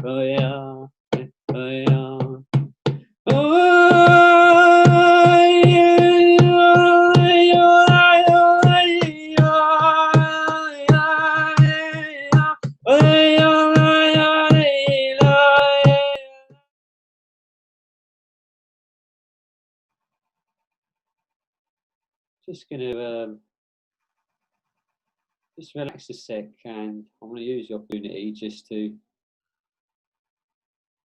Oh yeah, oh yeah. Just gonna just relax a sec, and I'm gonna use the opportunity just to,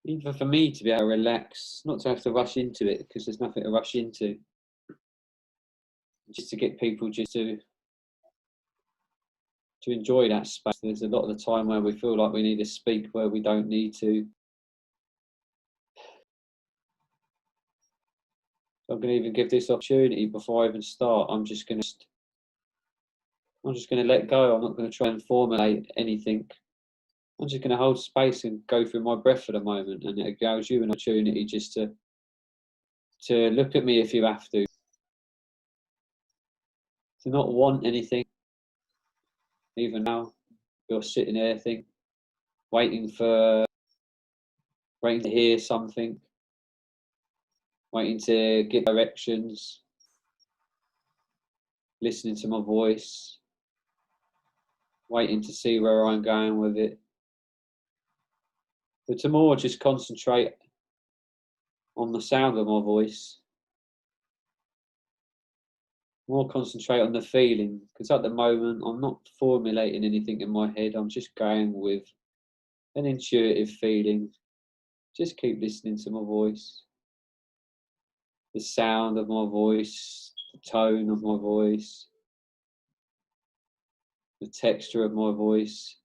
even for me to be able to relax, not to have to rush into it, because there's nothing to rush into. Just to get people just to enjoy that space. There's a lot of the time where we feel like we need to speak where we don't need to. So I'm going to even give this opportunity before I even start. I'm just going to let go. I'm not going to try and formulate anything. I'm just going to hold space and go through my breath for the moment, and it allows you an opportunity just to look at me if you have to not want anything. Even now, you're sitting there, waiting to hear something, waiting to get directions, listening to my voice, waiting to see where I'm going with it. But to more just concentrate on the sound of my voice, more concentrate on the feeling, because at the moment I'm not formulating anything in my head. I'm just going with an intuitive feeling. Just keep listening to my voice, the sound of my voice, the tone of my voice, the texture of my voice,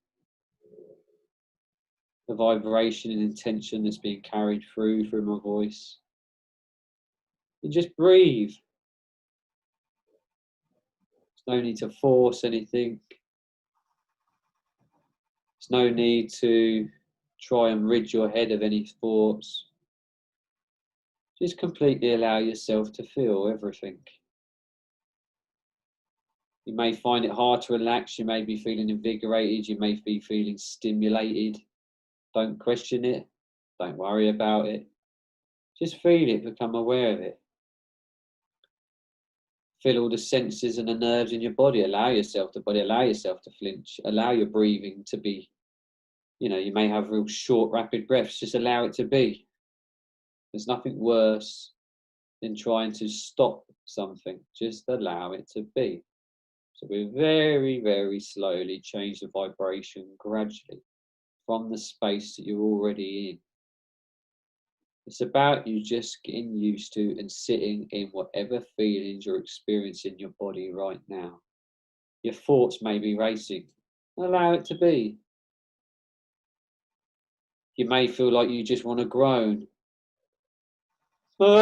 the vibration and intention that's being carried through my voice. And just breathe. There's no need to force anything. There's no need to try and rid your head of any thoughts. Just completely allow yourself to feel everything. You may find it hard to relax. You may be feeling invigorated. You may be feeling stimulated. Don't question it. Don't worry about it. Just feel it, become aware of it. Feel all the senses and the nerves in your body. Allow yourself to flinch. Allow your breathing to be, you may have real short, rapid breaths. Just allow it to be. There's nothing worse than trying to stop something. Just allow it to be. So we very, very slowly change the vibration gradually from the space that you're already in. It's about you just getting used to and sitting in whatever feelings you're experiencing in your body right now. Your thoughts may be racing. Allow it to be. You may feel like you just want to groan. Allow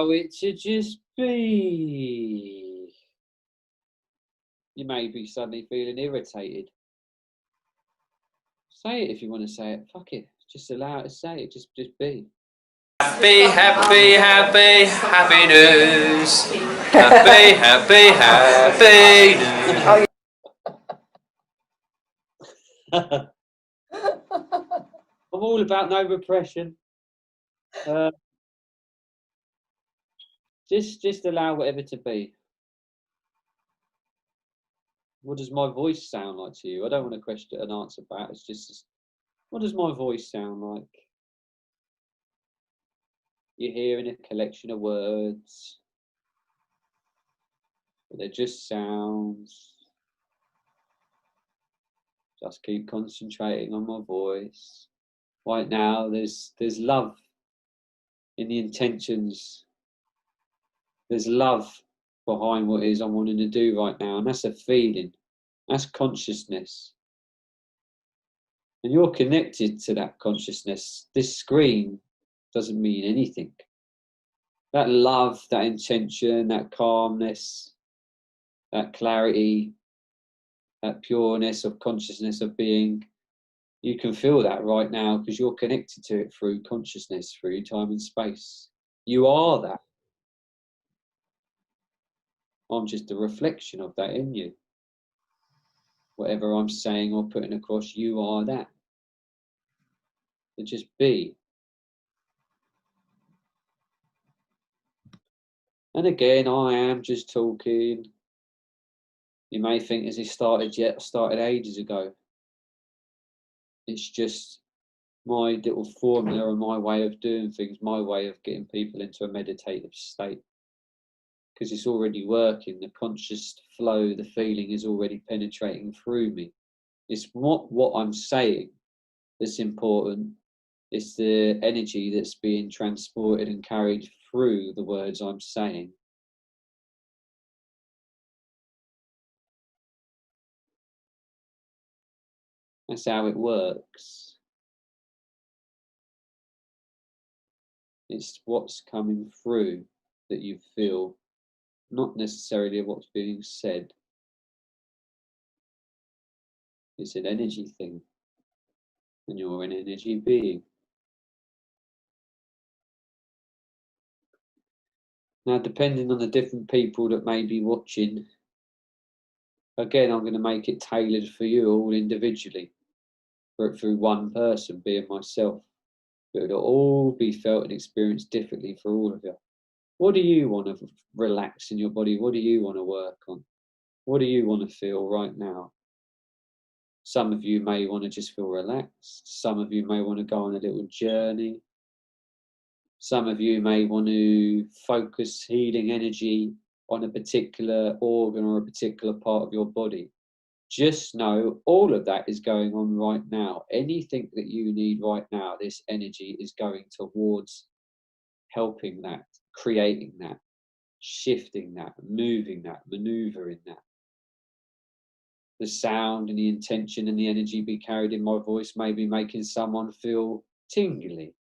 it to just be. You may be suddenly feeling irritated. Say it if you want to say it. Fuck it. Just allow it to say it. Just be. Happy, happy, happy, happy news. Happy, happy, happy news. I'm all about no repression. Just allow whatever to be. What does my voice sound like to you? I don't want to question and answer back. It's just, what does my voice sound like? You're hearing a collection of words, but they're just sounds. Just keep concentrating on my voice. Right now, there's love in the intentions. There's love behind what it is I'm wanting to do right now, and that's a feeling. That's consciousness. And you're connected to that consciousness. This screen doesn't mean anything. That love, that intention, that calmness, that clarity, that pureness of consciousness of being, you can feel that right now because you're connected to it through consciousness, through time and space. You are that. I'm just a reflection of that in you. whatever I'm saying or putting across, you are that. So just be. And again, I am just talking. You may think, has it started yet? Started ages ago. It's just my little formula and my way of doing things, my way of getting people into a meditative state. Because it's already working, the conscious flow, the feeling is already penetrating through me. It's not what I'm saying that's important, it's the energy that's being transported and carried through the words I'm saying. That's how it works. It's what's coming through that you feel, not necessarily what's being said. It's an energy thing, and you're an energy being. Now, depending on the different people that may be watching, again, I'm going to make it tailored for you all individually, through one person, being myself. But it'll all be felt and experienced differently for all of you. What do you want to relax in your body? What do you want to work on? What do you want to feel right now? Some of you may want to just feel relaxed. Some of you may want to go on a little journey. Some of you may want to focus healing energy on a particular organ or a particular part of your body. Just know all of that is going on right now. Anything that you need right now, this energy is going towards helping that, creating that, shifting that, moving that, maneuvering that. The sound and the intention and the energy be carried in my voice may be making someone feel tingly.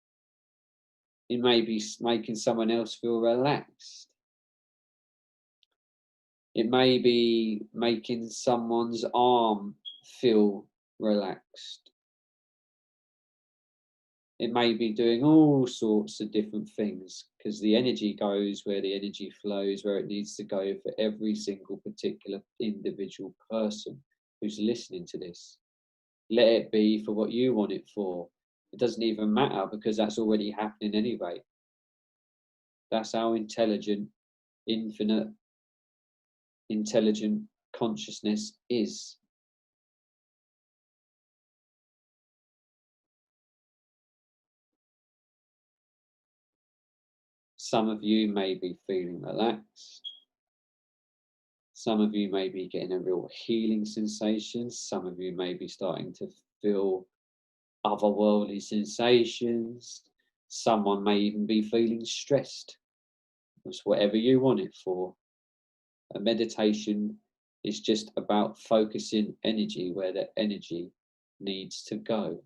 It may be making someone else feel relaxed. It may be making someone's arm feel relaxed. It may be doing all sorts of different things, because the energy goes where the energy flows, where it needs to go for every single particular individual person who's listening to this. Let it be for what you want it for. It doesn't even matter, because that's already happening anyway. That's how intelligent, infinite, intelligent consciousness is. Some of you may be feeling relaxed. Some of you may be getting a real healing sensation. Some of you may be starting to feel otherworldly sensations. Someone may even be feeling stressed. It's whatever you want it for. A meditation is just about focusing energy where the energy needs to go.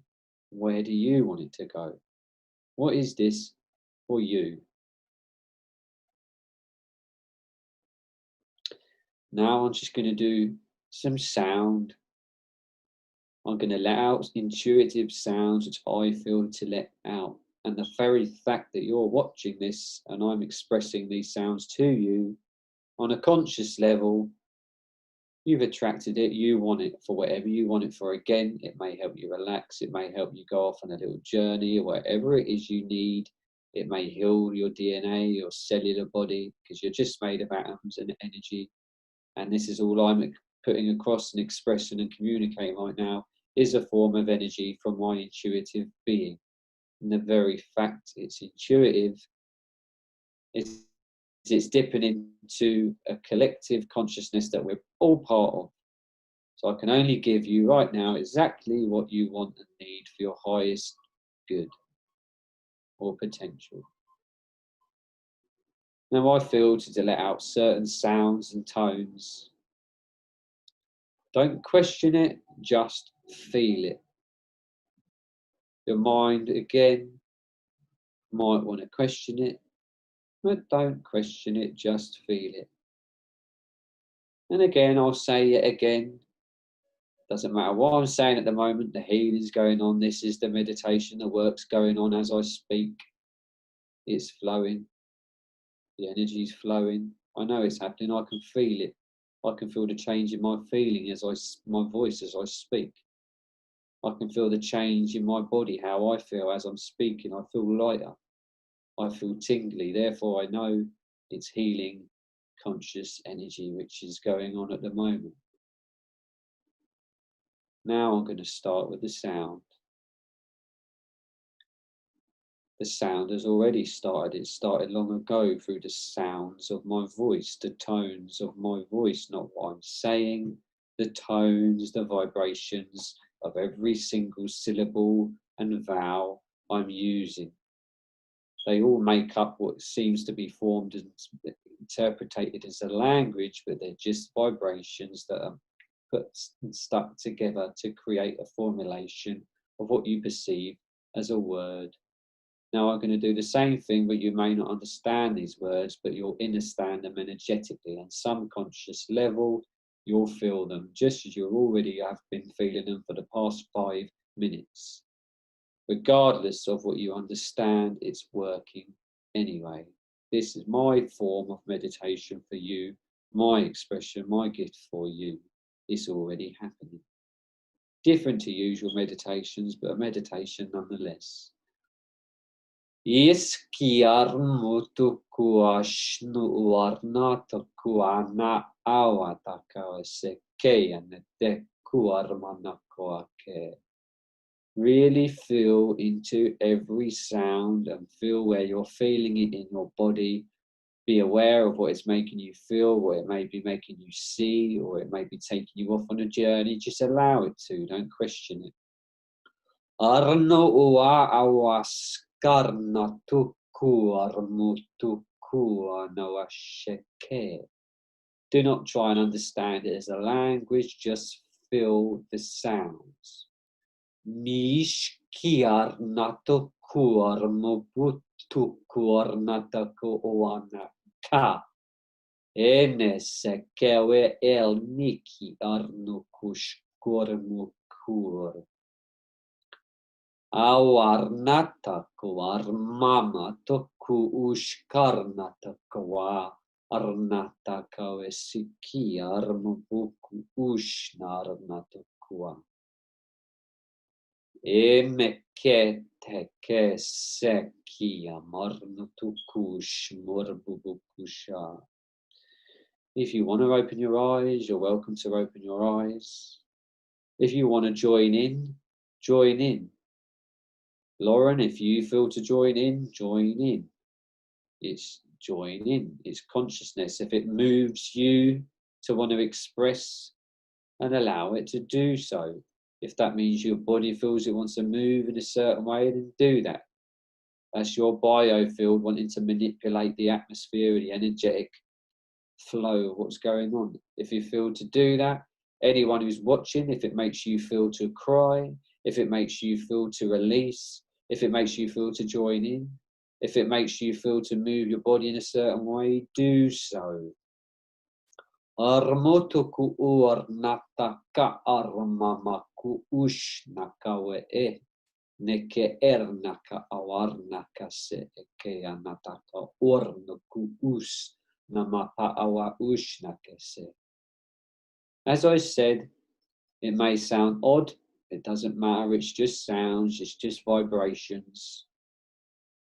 Where do you want it to go? What is this for you? Now I'm just going to do some sound. I'm going to let out intuitive sounds which I feel to let out. And the very fact that you're watching this and I'm expressing these sounds to you on a conscious level, you've attracted it, you want it for whatever you want it for. Again, it may help you relax, it may help you go off on a little journey, or whatever it is you need. It may heal your DNA, your cellular body, because you're just made of atoms and energy. And this is all I'm putting across and expressing and communicating right now, is a form of energy from my intuitive being. And the very fact it's intuitive, it's dipping into a collective consciousness that we're all part of. So I can only give you right now exactly what you want and need for your highest good or potential. Now I feel to let out certain sounds and tones. Don't question it, just feel it. Your mind, again, might want to question it, but don't question it, just feel it. And again, I'll say it again. Doesn't matter what I'm saying at the moment, the healing's going on. This is the meditation, the work's going on as I speak. It's flowing. The energy's flowing. I know it's happening, I can feel it. I can feel the change in my feeling my voice as I speak. I can feel the change in my body, how I feel as I'm speaking. I feel lighter. I feel tingly. Therefore, I know it's healing conscious energy which is going on at the moment. Now I'm going to start with the sound. The sound has already started. It started long ago through the sounds of my voice, the tones of my voice, not what I'm saying, the tones, the vibrations of every single syllable and vowel I'm using. They all make up what seems to be formed and interpreted as a language, but they're just vibrations that are put and stuck together to create a formulation of what you perceive as a word. Now I'm going to do the same thing, but you may not understand these words, but you'll understand them energetically. On some conscious level, you'll feel them just as you already have been feeling them for the past 5 minutes. Regardless of what you understand, it's working anyway. This is my form of meditation for you, my expression, my gift for you. It's already happening. Different to usual meditations, but a meditation nonetheless. Iskiarmutuku ashnu warnataku ana awataka sekeyaneteku armanakoake. Really feel into every sound and feel where you're feeling it in your body. Be aware of what it's making you feel, what it may be making you see, or it may be taking you off on a journey. Just allow it to, don't question it. Arno ua awaskarna tuku armutuku anawasheke. Do not try and understand it as a language, just feel the sounds. Mishkiarnatuku armubutuku arnataku oanaka. Enesekewe el niki arnukushkormukur. Awarnataku armamataku ushkarnataku arnataka esiki armubuku ushnarnataku. Emeketeke sekia marnatukush morbubukusha. If you want to open your eyes, you're welcome to open your eyes. If you want to join in, join in. Lauren, if you feel to join in, join in. It's join in. It's consciousness. If it moves you to want to express, and allow it to do so. If that means your body feels it wants to move in a certain way, then do that. That's your biofield wanting to manipulate the atmosphere, the energetic flow of what's going on. If you feel to do that, anyone who's watching, if it makes you feel to cry, if it makes you feel to release, if it makes you feel to join in, if it makes you feel to move your body in a certain way, do so. Armotuku uarnataka armamaku ushnakawe neke ernaka awarnaka se eke anataka ornuku us namapa awa ushnake se. As I said, it may sound odd, it doesn't matter, it's just sounds, it's just vibrations.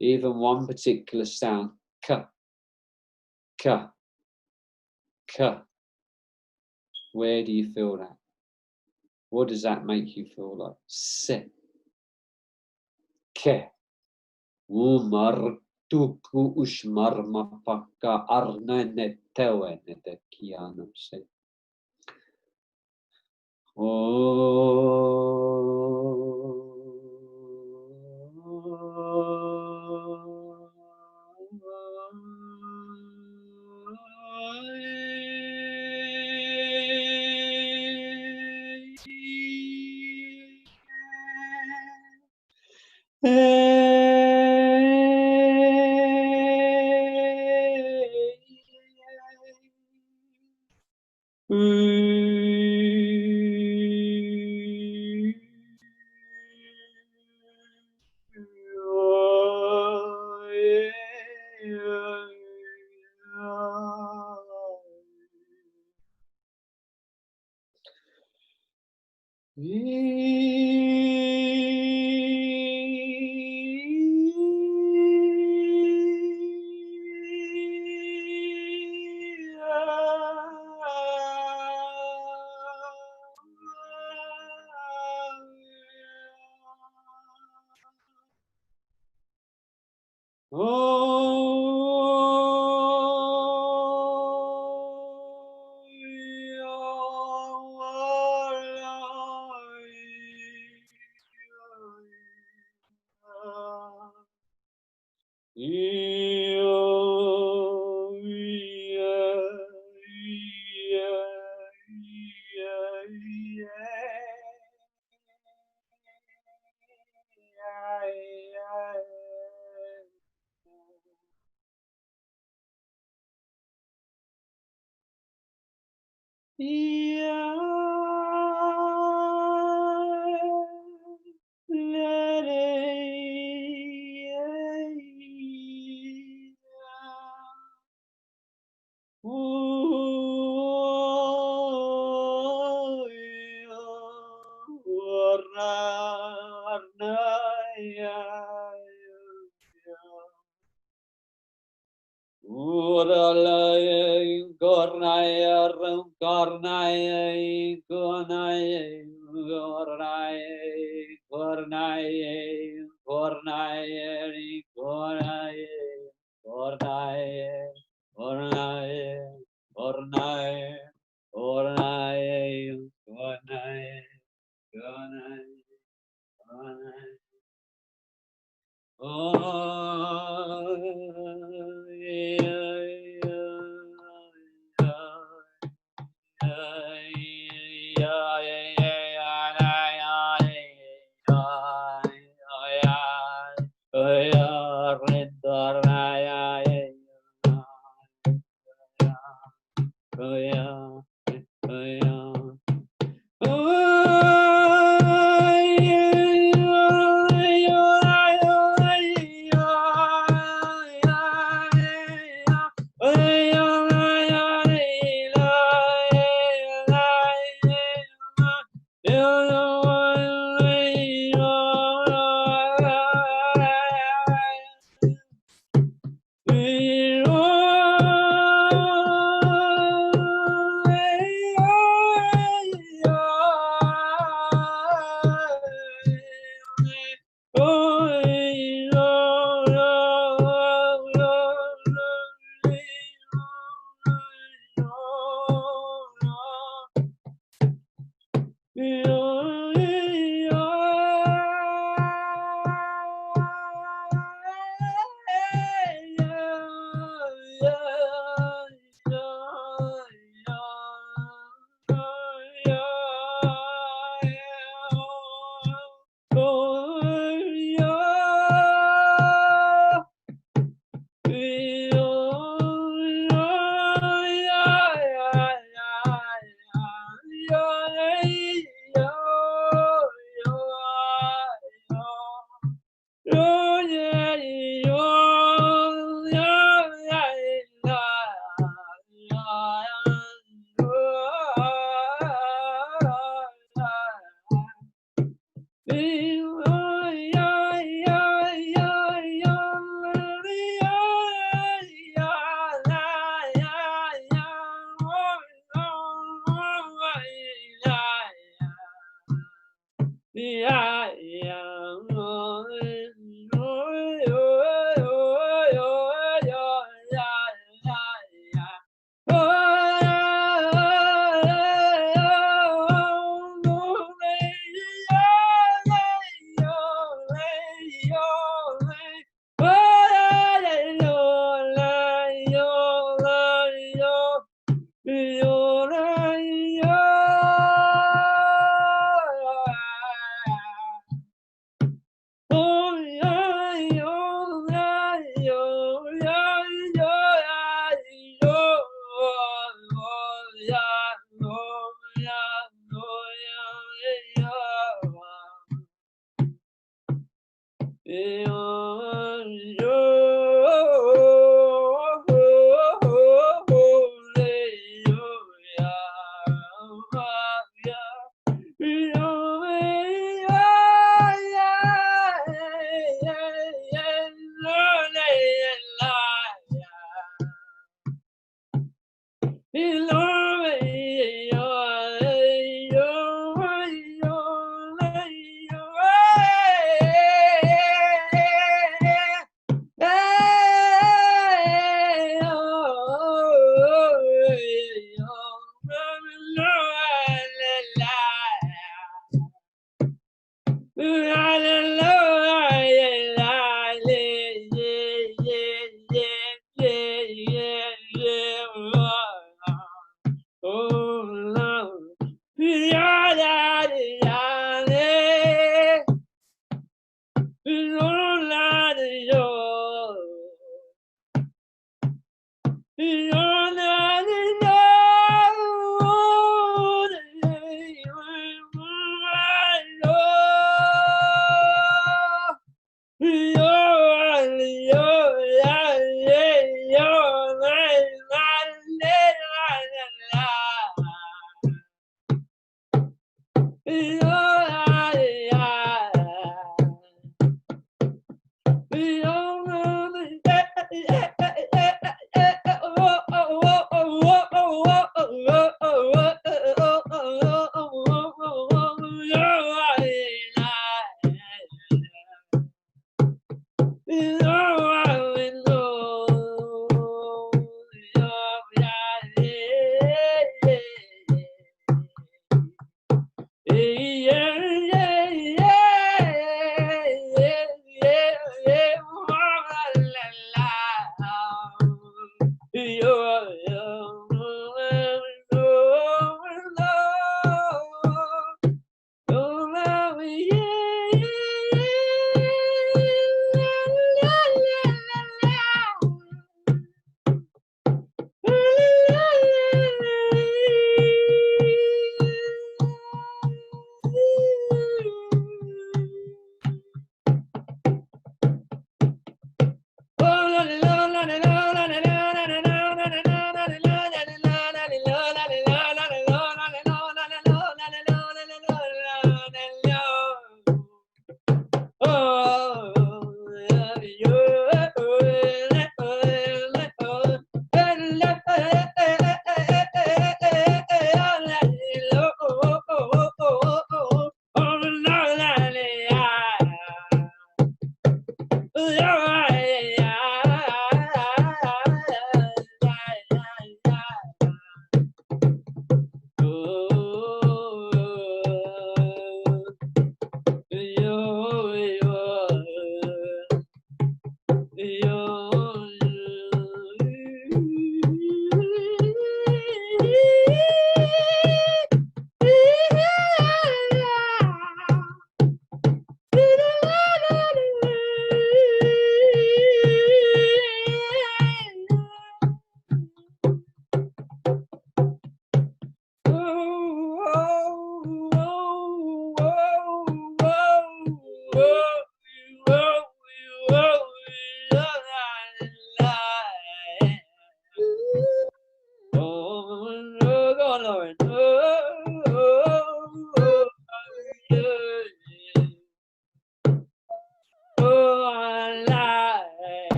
Even one particular sound, ka, ka, ka. Where do you feel that? What does that make you feel like? Se, ke, umar, tuku, ushmar, mapaka, arnene, tewene, de kiano se.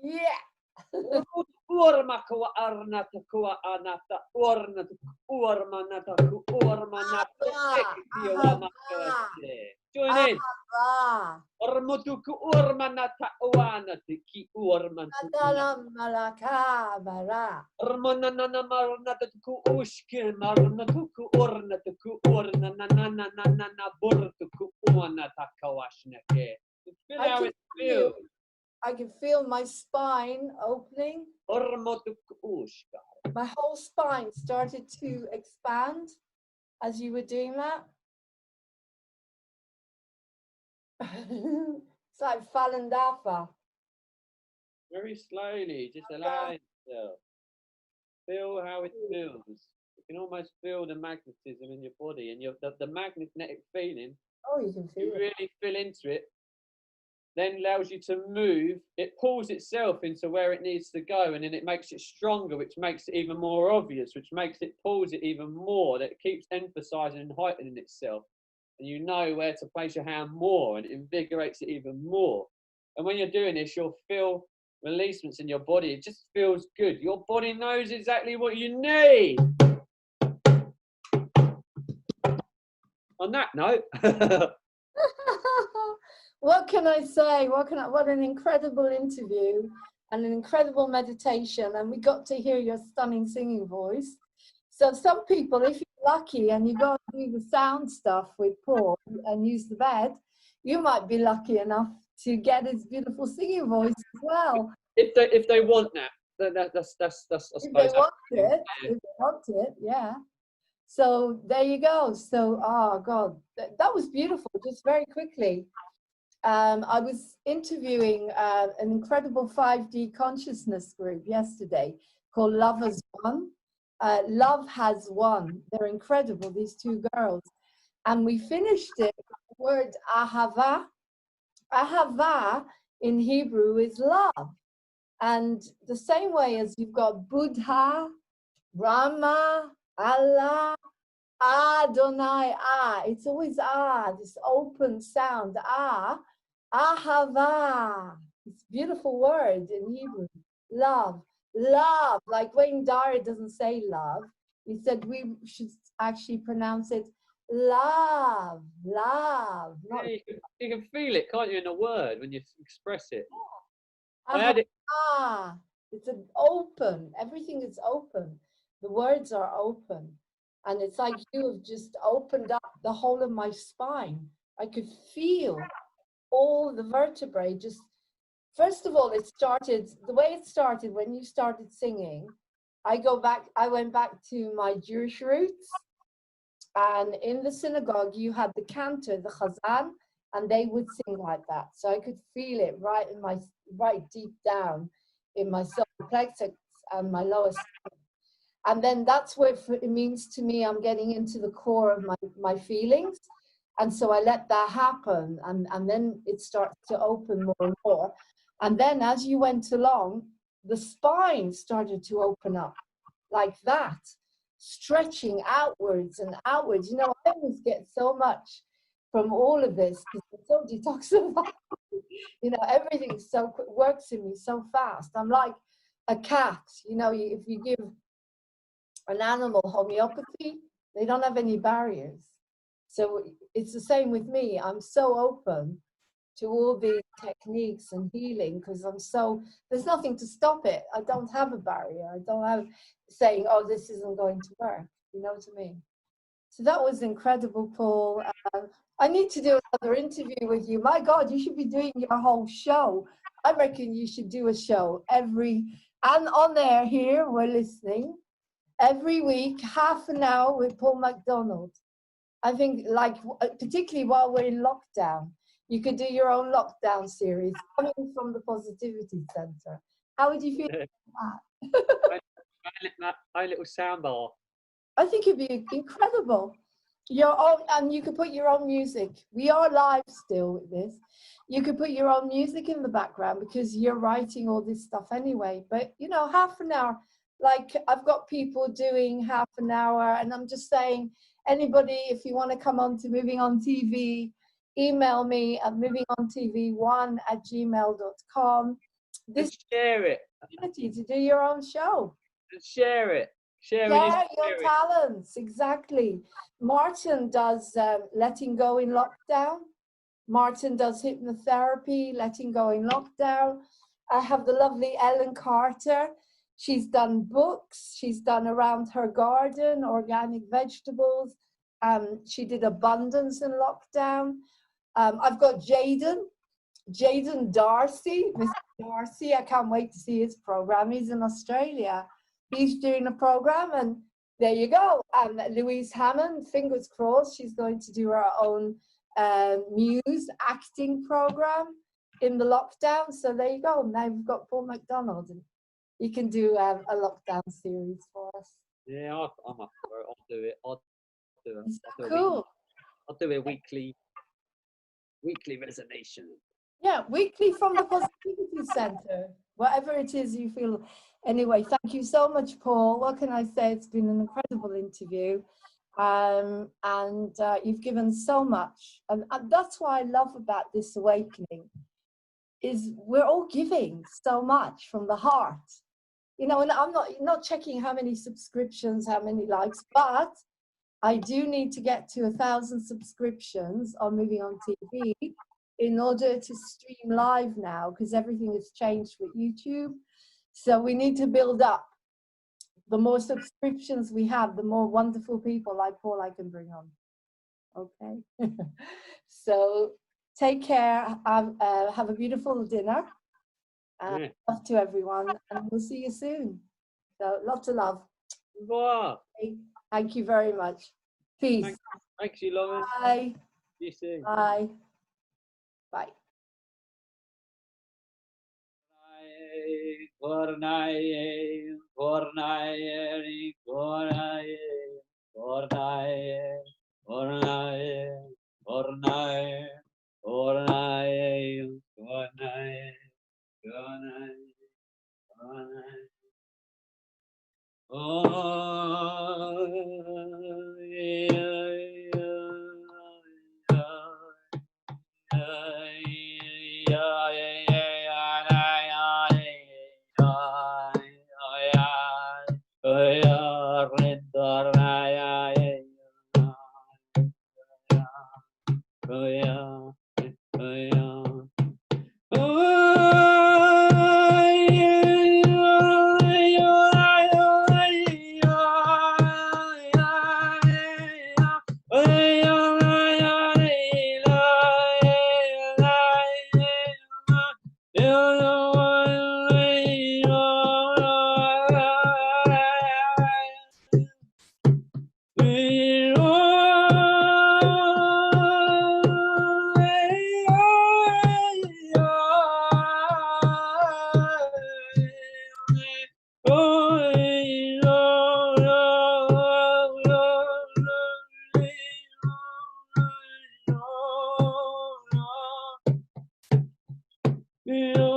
Yeah. Urmakua arnata kua anata ornata urmanata ku urmanata join in. Ormutuku urmanata uanati ki urmanata. Ormanana marnata ku ushke marnata ku ornata ku ornanana burtuku uanata kawashnake. Feel how it feels. I can feel my spine opening. My whole spine started to expand as you were doing that. It's like Falandafa. Very slowly, just allow yourself. Feel how it feels. You can almost feel the magnetism in your body and the magnetic feeling. Oh, you can feel you really feel into it. Then allows you to move. It pulls itself into where it needs to go, and then it makes it stronger, which makes it even more obvious, which makes it pulls it even more. That it keeps emphasizing and heightening itself, and you know where to place your hand more, and it invigorates it even more. And when you're doing this, you'll feel releasements in your body. It just feels good. Your body knows exactly what you need. On that note. What can I say? What an incredible interview and an incredible meditation. And we got to hear your stunning singing voice. So some people, if you're lucky and you go and do the sound stuff with Paul and use the bed, you might be lucky enough to get his beautiful singing voice as well. If they want that, that's if they want it, yeah. So there you go. So, oh God, that was beautiful. Just very quickly. I was interviewing an incredible 5D consciousness group yesterday called Love Has Won. Love Has Won. They're incredible, these two girls. And we finished it with the word ahava. Ahava in Hebrew is love. And the same way as you've got Buddha, Brahma, Allah, Adonai, it's always this open sound, ahava. It's a beautiful word in Hebrew. Love, like Wayne Dyer doesn't say love. He said we should actually pronounce it love. Yeah, you can feel it, can't you, in a word when you express it. It's an open, everything is open. The words are open. And it's like you have just opened up the whole of my spine. I could feel all the vertebrae just, first of all, the way it started when you started singing, I went back to my Jewish roots. And in the synagogue, you had the cantor, the chazan, and they would sing like that. So I could feel it right deep down in my solar plexus and my lower stomach. And then that's what it means to me. I'm getting into the core of my feelings. And so I let that happen. And then it starts to open more and more. And then as you went along, the spine started to open up like that, stretching outwards and outwards. You know, I always get so much from all of this because it's so detoxifying. You know, everything works in me so fast. I'm like a cat. You know, if you give an animal homeopathy, they don't have any barriers. So it's the same with me. I'm so open to all these techniques and healing because there's nothing to stop it. I don't have a barrier. I don't have saying, oh, this isn't going to work. You know what I mean? So that was incredible, Paul. I need to do another interview with you. My God, you should be doing your whole show. I reckon you should do a show and on air here, we're listening. Every week, half an hour with Paul MacDonald. I think, like, particularly while we're in lockdown, you could do your own lockdown series coming from the Positivity Center. How would you feel about that? My little soundbar. I think it'd be incredible. Your own, and you could put your own music. We are live still with this. You could put your own music in the background because you're writing all this stuff anyway. But, you know, half an hour. Like I've got people doing half an hour and I'm just saying anybody, if you want to come on to Moving On TV, email me at movingontv1@gmail.com. This share it. opportunity to do your own show. Share it. Share your talents, exactly. Martin does letting go in lockdown. Martin does hypnotherapy, letting go in lockdown. I have the lovely Ellen Carter. She's done books. She's done around her garden, organic vegetables. She did abundance in lockdown. I've got Jaden Darcy, Mr. Darcy. I can't wait to see his program. He's in Australia. He's doing a program, and there you go. Louise Hammond, fingers crossed, she's going to do her own Muse acting program in the lockdown. So there you go. Now we've got Paul McDonald, and he can do a lockdown series for us. Yeah, I'm up for it. I'll do it. I'll do it. Cool. I'll do a weekly resonation. Yeah, weekly from the Positivity Center, whatever it is you feel. Anyway, thank you so much, Paul. What can I say? It's been an incredible interview. And you've given so much. And that's what I love about this awakening, is we're all giving so much from the heart. You know, and I'm not checking how many subscriptions, how many likes, but I do need to get to 1,000 subscriptions on Moving On TV in order to stream live now, because everything has changed with YouTube. So we need to build up. The more subscriptions we have, the more wonderful people like Paul I can bring on. Okay. So take care. Have a beautiful dinner. Love to everyone, and we'll see you soon. So lots of love. Wow. Thank you very much. Peace. Thanks you, Laurene. Bye. See you soon. Bye. Bye. Yeah.